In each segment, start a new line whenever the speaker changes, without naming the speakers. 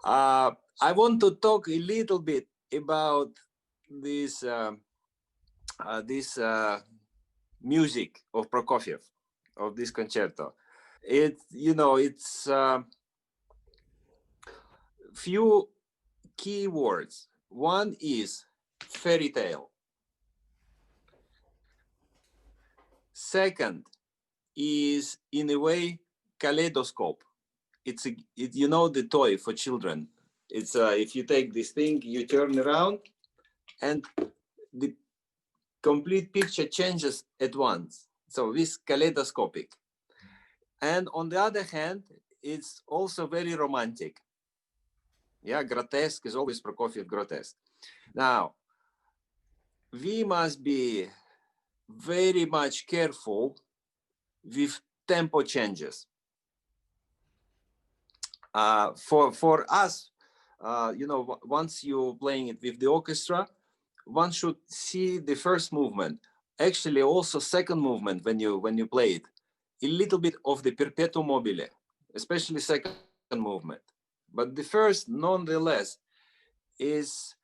I want to talk a little bit about this music of Prokofiev, of this concerto. It's few key words. One is fairy tale. Second is, in a way, kaleidoscope. It's the toy for children. It's if you take this thing, you turn around, and the complete picture changes at once. So this kaleidoscopic. And on the other hand, it's also very romantic. Yeah, grotesque is always Prokofiev grotesque. Now, we must be very much careful with tempo changes. For us, once you're playing it with the orchestra, one should see the first movement. Actually, also second movement when you play it, a little bit of the perpetuum mobile, especially second movement. But the first, nonetheless, is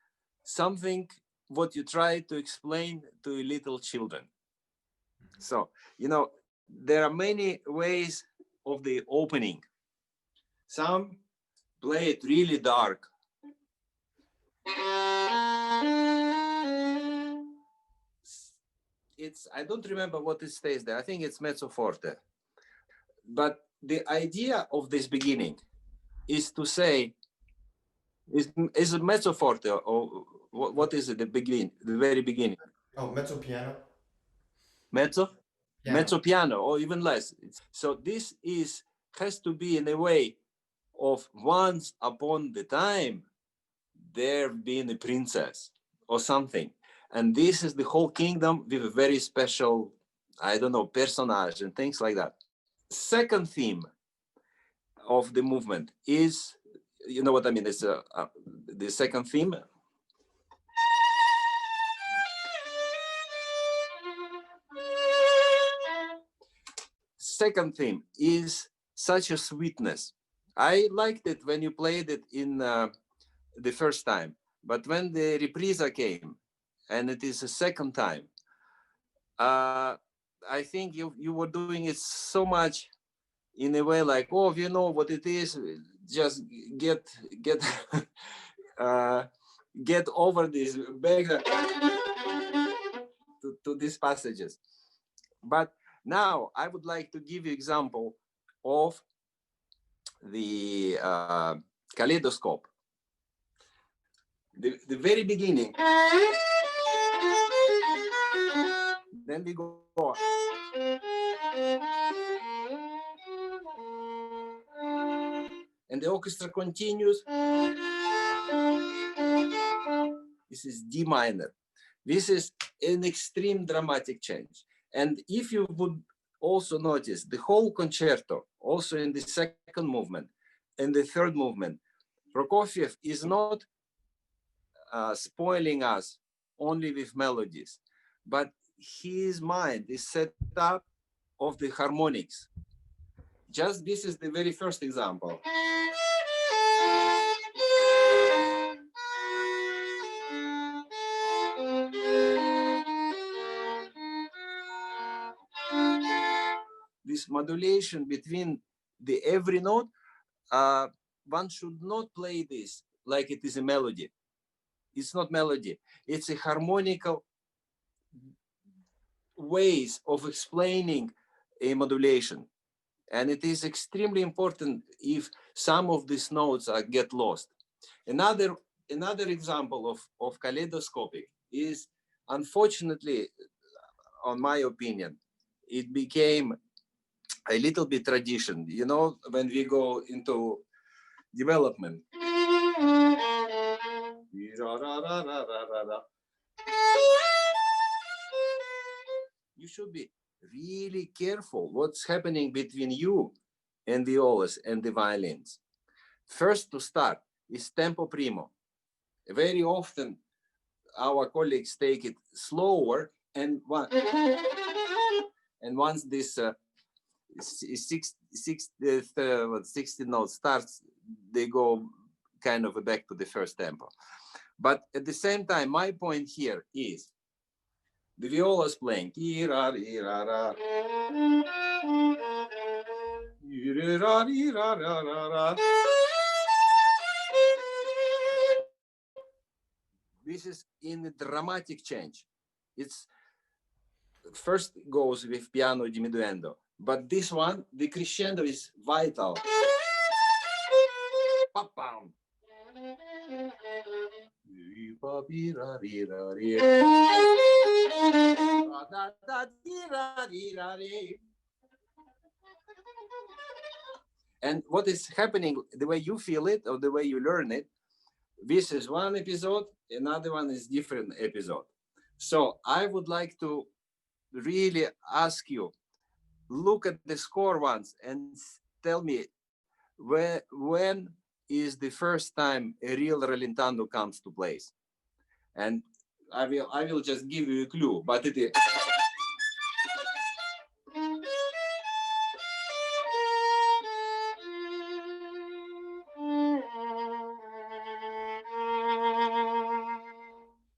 something what you try to explain to little children. So, there are many ways of the opening. Some play it really dark. I don't remember what it stays there. I think it's mezzo forte. But the idea of this beginning is to say, is it mezzo forte, or what is it, the very beginning?
Oh, mezzo piano.
Mezzo?
Piano.
Mezzo piano, or even less. So this has to be in a way of once upon the time there being a princess or something. And this is the whole kingdom with a very special, I don't know, personage and things like that. Second theme of the movement is, you know what I mean? It's the second theme. Second theme is such a sweetness. I liked it when you played it in the first time, but when the reprisa came, and it is a second time, I think you were doing it so much in a way like, oh, you know what it is, just get get over this back to these passages. But now I would like to give you example of the kaleidoscope. The very beginning. Then we go. And the orchestra continues. This is D minor. This is an extreme dramatic change. And if you would also notice the whole concerto, also in the second movement and the third movement, Prokofiev is not spoiling us only with melodies, but his mind is set up of the harmonics. Just this is the very first example. This modulation between the every note, one should not play this like it is a melody. It's not melody. It's a harmonical ways of explaining a modulation. And it is extremely important if some of these notes get lost. Another example of kaleidoscopic is, unfortunately, on my opinion, it became a little bit tradition. You know, when we go into development, you should be really careful what's happening between you and the violas and the violins. First to start is tempo primo. Very often our colleagues take it slower, and once this 60 note starts, they go kind of back to the first tempo. But at the same time, my point here is the viola is playing. This is in a dramatic change. It's first goes with piano diminuendo, but this one, the crescendo is vital. And what is happening, the way you feel it or the way you learn it, this is one episode, another one is different episode. So I would like to really ask you, look at the score once and tell me when is the first time a real rallentando comes to place. And I will just give you a clue, but it is.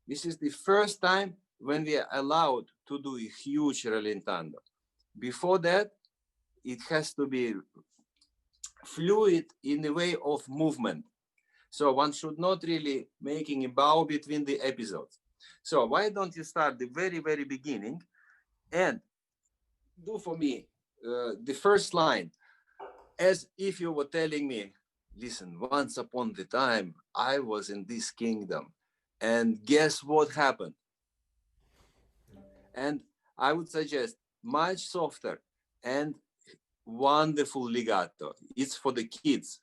This is the first time when we are allowed to do a huge rallentando. Before that, it has to be fluid in the way of movement. So one should not really making a bow between the episodes. So why don't you start the very, very beginning and do for me the first line as if you were telling me, listen, once upon the time, I was in this kingdom and guess what happened? And I would suggest much softer and wonderful legato. It's for the kids.